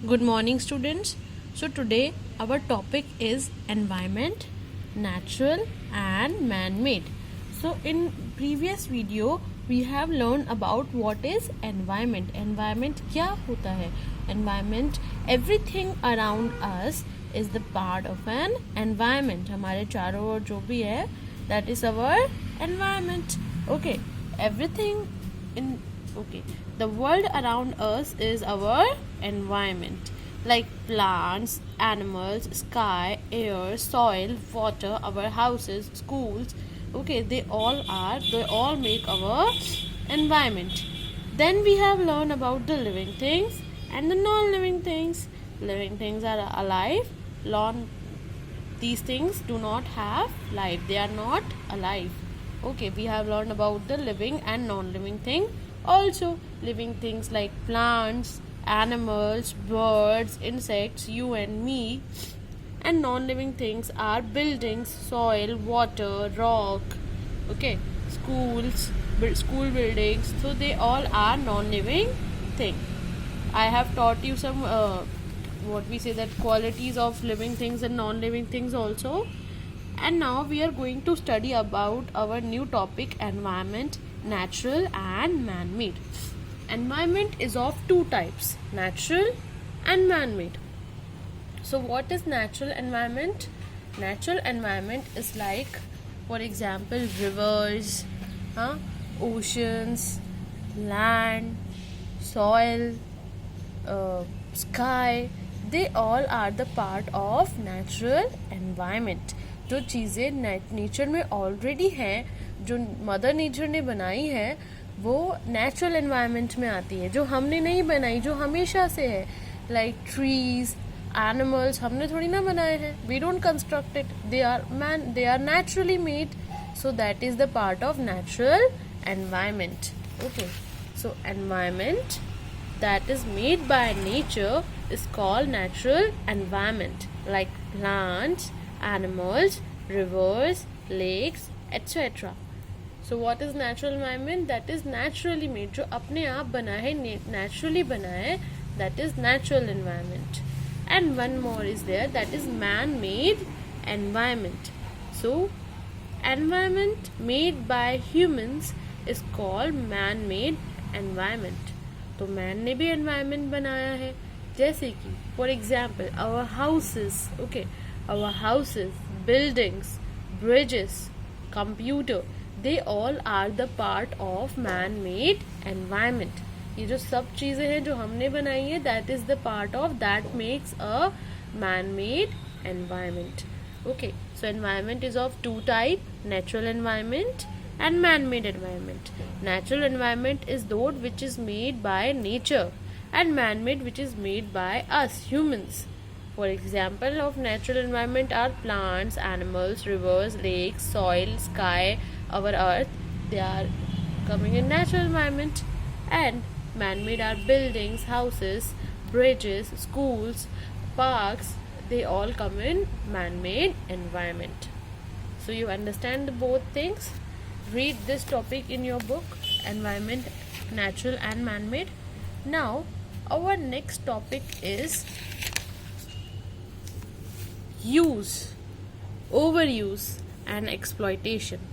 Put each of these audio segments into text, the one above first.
Good morning, students. So, today our topic is environment, natural and man made. So, in previous video, we have learned about what is environment. Environment क्या होता है? Environment, everything around us is the part of an environment. हमारे चारों ओर जो भी है, that is our environment. Okay, everything in okay, the world around us is our environment, like plants, animals, sky, air, soil, water, our houses, schools. Okay, they all make our environment. Then we have learned about the living things and the non-living things. Living things are alive. These things do not have life, they are not alive. Okay, we have learned about the living and non-living thing. Also, living things like plants, animals, birds, insects, you and me. And non-living things are buildings, soil, water, rock. Okay, school buildings. So they all are non-living thing. I have taught you some what we say that qualities of living things and non-living things also. And now we are going to study about our new topic, environment, natural and man-made. Environment is of two types, natural and man-made. So what is natural environment? Natural environment is like, for example, rivers, oceans, land, soil, sky. They all are the part of natural environment. जो चीज़ें nature में already हैं, जो mother nature ने बनाई है, वो natural environment में आती है. जो हमने नहीं बनाई, जो हमेशा से है, लाइक ट्रीज, एनिमल्स, हमने थोड़ी ना बनाए हैं. We don't construct it, they are naturally made. So that is the part of natural environment. Okay, so environment that is made by nature is called natural environment, like plants, animals, rivers, lakes, etc. So what is natural environment? That is naturally made, जो अपने आप बना है, naturally बना है, that is natural environment. And one more is there, that is man-made environment. So environment made by humans is called man-made environment. तो man ने भी एनवायरनमेंट बनाया है, जैसे कि for example our houses. Okay, our houses, buildings, bridges, computer, they all are the part of man made environment. ये जो सब चीज़ें हैं जो हमने बनाई है, that is the part of that makes a man made environment. Okay, so environment is of two type, natural environment and man-made environment. Natural environment is that which is made by nature, and man-made which is made by us humans. For example of natural environment are plants, animals, rivers, lakes, soil, sky, our earth. They are coming in natural environment. And man-made are buildings, houses, bridges, schools, parks. They all come in man-made environment. So you understand both things. Read this topic in your book, environment, natural and man-made. Now our next topic is use, overuse and exploitation.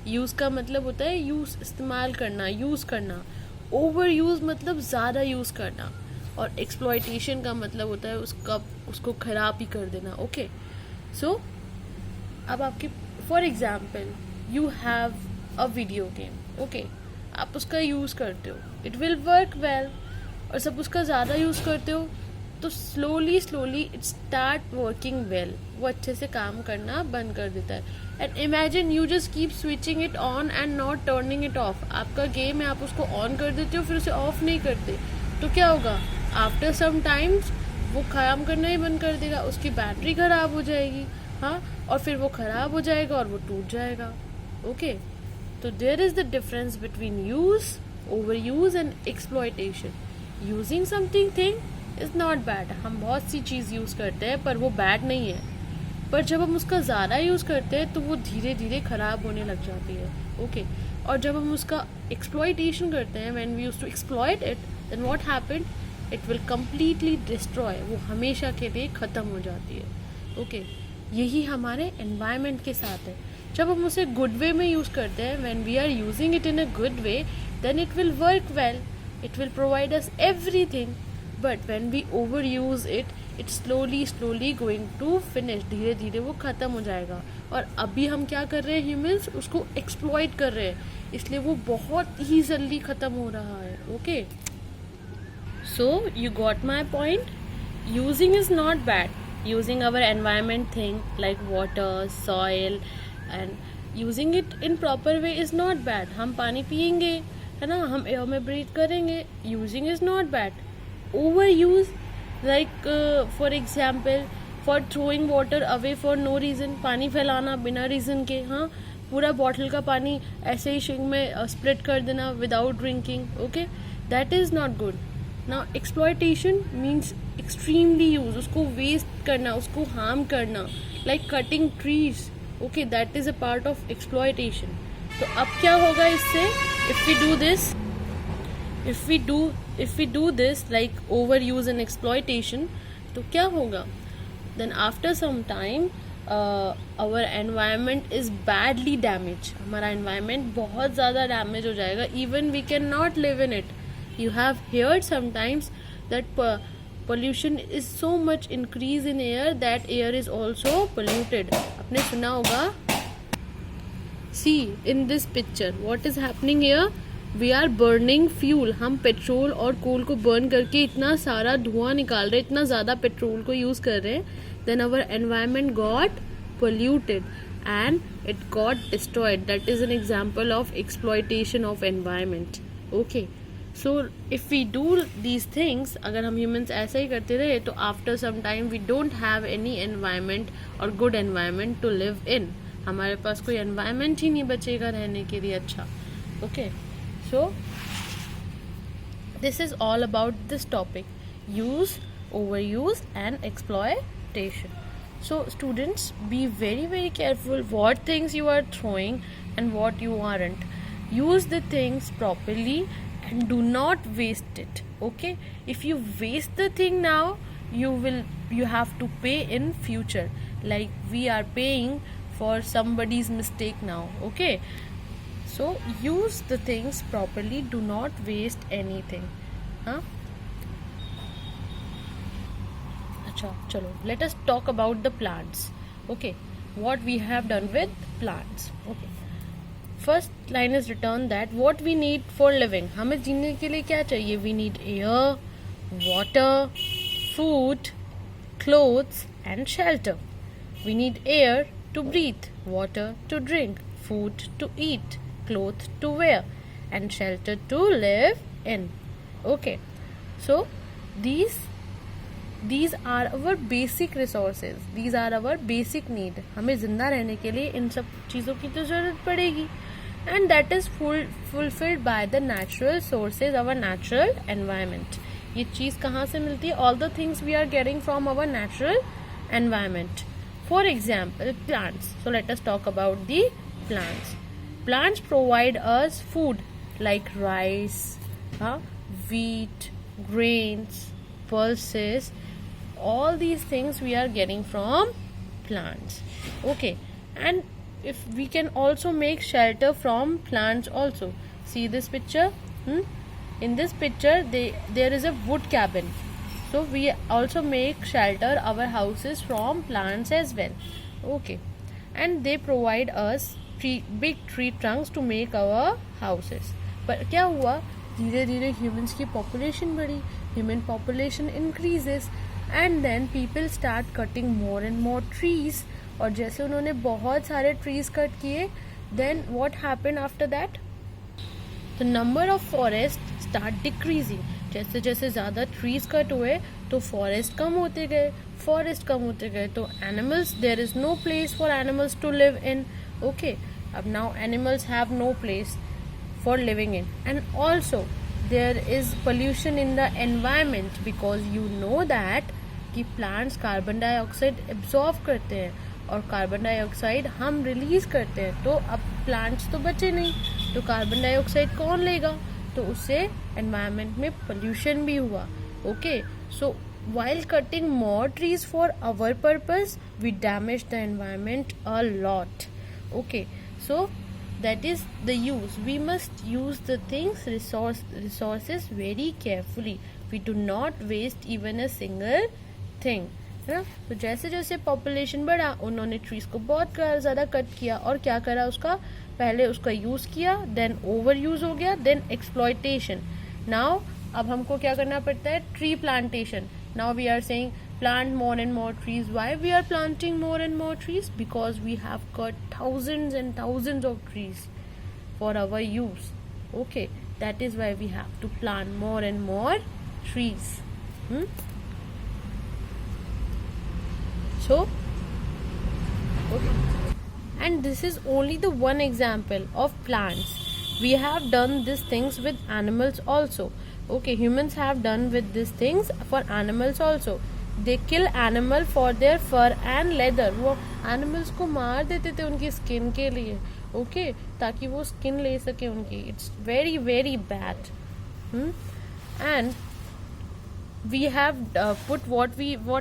Use का मतलब होता है use, इस्तेमाल करना, use करना. Over use मतलब ज़्यादा use करना, और एक्सप्लॉयटेशन का मतलब होता है उसको ख़राब ही कर देना. ओके, सो अब आपकी for example you have a video game. Okay, आप उसका यूज़ करते हो, इट विल वर्क वेल. और सब उसका ज़्यादा यूज़ करते हो तो slowly it start working well, वो अच्छे से काम करना बंद कर देता है. And imagine you just keep switching it on and not turning it of. आपका गेम है, आप उसको ऑन कर देते हो, फिर उसे ऑफ नहीं करते, तो क्या होगा? आफ्टर सम टाइम्स वो काम करना ही बंद कर देगा, उसकी बैटरी ख़राब हो जाएगी. हाँ, और फिर वो ख़राब हो जाएगा और वो टूट जाएगा. ओके, तो there is the difference between use, over use and exploitation. Using something thing is not bad. हम बहुत सी चीज़ यूज़ करते हैं पर वो बैड नहीं है, पर जब हम उसका ज़्यादा यूज़ करते हैं तो वो धीरे धीरे ख़राब होने लग जाती है. ओके, और जब हम उसका एक्सप्लॉयटेशन करते हैं, when we use to exploit it, then what happened, it will completely destroy, वो हमेशा के लिए ख़त्म हो जाती है। ओके, यही हमारे एनवायरनमेंट के साथ है। जब हम उसे गुड वे में यूज़ करते हैं, when we are using it in a good way, then it will work well, it will provide us everything. But when we over use it, it's slowly going to finish, धीरे धीरे वो ख़त्म हो जाएगा। और अभी हम क्या कर रहे हैं, ह्यूमंस उसको एक्सप्लॉइट कर रहे हैं, इसलिए वो बहुत ही जल्दी ख़त्म हो रहा है। Okay, so you got my point. Using is not bad, using our environment thing like water, soil, and using it in proper way is not bad. हम पानी पियेंगे, है ना, हम एयर में ब्रीथ करेंगे, using is not bad. Overuse, like for example, for throwing water away for no reason, पानी फैलाना बिना रीज़न के, हाँ, पूरा बॉटल का पानी ऐसे ही सिंक में स्प्लिट कर देना without drinking, okay, that is not good. ना एक्सप्लॉयटेशन मीन्स एक्सट्रीमली यूज, उसको वेस्ट करना, उसको हार्म करना, like cutting trees, okay, that is a part of exploitation. तो अब क्या होगा इससे, if we do this like over use and exploitation, तो क्या होगा, then after some time our environment is badly damage, हमारा एनवायरनमेंट बहुत ज़्यादा डैमेज हो जाएगा, even we can not live in it. You have heard sometimes that pollution is so much increase in air that air is also polluted. आपने सुना होगा। See in this picture what is happening here, we are burning fuel, हम petrol और कोल को burn करके इतना सारा धुआं निकाल रहे हैं, इतना ज़्यादा पेट्रोल को यूज़ कर रहे हैं, then our environment got polluted and it got destroyed. That is an example of exploitation of environment. Okay, so if we do these things, अगर हम ह्यूमन्स ऐसा ही करते रहे, तो after some time we don't have any environment or good environment to live in, हमारे पास कोई एनवायरनमेंट ही नहीं बचेगा रहने के लिए अच्छा। Okay, so this is all about this topic, use, over use and exploitation. So students, be very very careful what things you are throwing and what you aren't. Use the things properly and do not waste it. Okay, if you waste the thing now, you have to pay in future, like we are paying for somebody's mistake now. Okay, so use the things properly, do not waste anything. Acha, chalo, let us talk about the plants. Okay, what we have done with plants. Okay, first line is written that what we need for living, हमें जीने के लिए क्या चाहिए, we need air, water, food, clothes and shelter. We need air to breathe, water to drink, food to eat, cloth to wear and shelter to live in. Okay, so these are our basic resources, these are our basic need. हमें जिंदा रहने के लिए इन सब चीज़ों की तो ज़रूरत पड़ेगी, and that is fulfilled by the natural sources, our natural environment. ये चीज़ कहाँ से मिलती है, all the things we are getting from our natural environment. For example, plants. So let us talk about the plants. Plants provide us food like rice, wheat, grains, pulses. All these things we are getting from plants. Okay, and if we can also make shelter from plants also. See this picture, in this picture there is a wood cabin, so we also make shelter our houses from plants as well. Okay, and they provide us big tree trunks to make our houses. पर क्या हुआ, धीरे धीरे humans की population बढ़ी, human population increases, and then people start cutting more and more trees, और जैसे उन्होंने बहुत सारे ट्रीज कट किए, then what happened after that, the number of forest start decreasing. जैसे जैसे ज़्यादा ट्रीज कट हुए तो फॉरेस्ट कम होते गए, तो animals, there is no place for animals to live in. Okay, अब now animals have no place for living in, and also there is pollution in the environment, because you know that कि plants carbon dioxide absorb करते हैं और carbon dioxide हम release करते हैं. तो अब प्लांट्स तो बचे नहीं, तो कार्बन डाइऑक्साइड कौन लेगा, तो उससे एनवायरनमेंट में पोल्यूशन भी हुआ. Okay, so while cutting more trees for our purpose, we damage the environment a lot. Okay, so that is the use. We must use the things, resources very carefully. We do not waste even a single thing. है ना. तो जैसे जैसे population बढ़ा, उन्होंने trees को बहुत ज़्यादा कट किया, और क्या करा उसका, पहले उसका यूज़ किया, देन ओवर यूज़ हो गया, देन एक्सप्लॉयटेशन. नाउ अब हमको क्या करना पड़ता है, tree plantation. Now we are saying plant more and more trees. Why we are planting more and more trees? Because we have cut thousands and thousands of trees for our use. Okay, that is why we have to plant more and more trees. So okay, and this is only the one example of plants. We have done these things with animals also. Okay, humans have done with these things for animals also. They kill animal for their fur and leather. वो animals को मार देते थे उनकी skin के लिए. Okay, ताकि वो skin ले सके उनकी. It's very very bad. And we have put what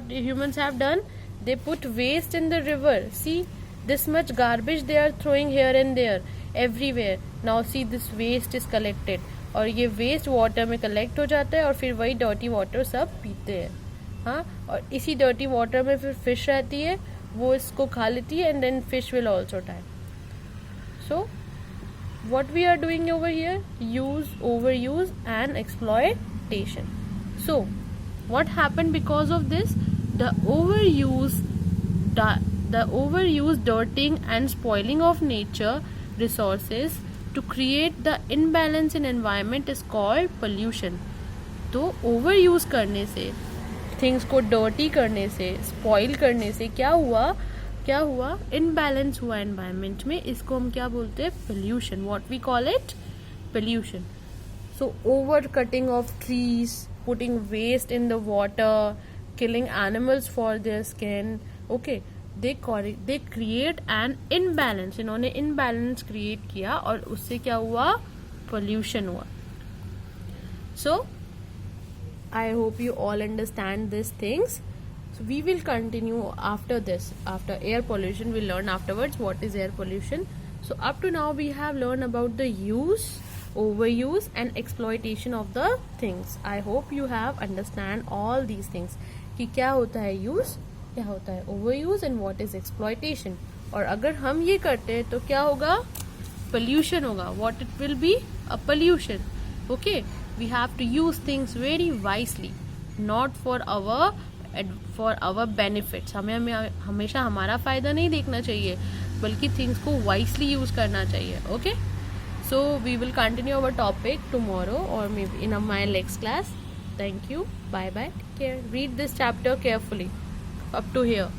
humans have done. They put waste in the river. See this much garbage they are throwing here and there everywhere. Now see this waste is collected. और ये waste water में collect हो जाता है, और फिर वही dirty water सब पीते हैं. हाँ, और इसी डर्टी वाटर में फिर फिश रहती है, वो इसको खा लेती है, and then fish will also die. So what we are doing over here, overuse and exploitation. So what happened because of this? The overuse, dirtying and spoiling of nature resources to create the imbalance in environment is called pollution. तो overuse करने से, things को dirty करने से, spoil करने से क्या हुआ, इनबैलेंस हुआ एनवायरनमेंट में. इसको हम क्या बोलते हैं, pollution. What we call it, pollution. So over cutting of trees, putting waste in the water, killing animals for their skin. Okay, they create an imbalance. इन्होंने इनबैलेंस क्रिएट किया, और उससे क्या हुआ, पोल्यूशन हुआ. सो I hope you all understand these things. So we will continue after this. After air pollution, we'll learn afterwards what is air pollution. So up to now we have learned about the use, overuse and exploitation of the things. I hope you have understand all these things. कि क्या होता है use, क्या होता है overuse and what is exploitation. और अगर हम ये करते हैं तो क्या होगा, pollution होगा. What it will be, a pollution. Okay. We have to use things very wisely, not for our benefits. हमें हमेशा हमारा फायदा नहीं देखना चाहिए, बल्कि थिंग्स को वाइसली यूज करना चाहिए. Okay, so we will continue our topic tomorrow or maybe in my next class. Thank you. Bye bye. Take care. Read this chapter carefully up to here.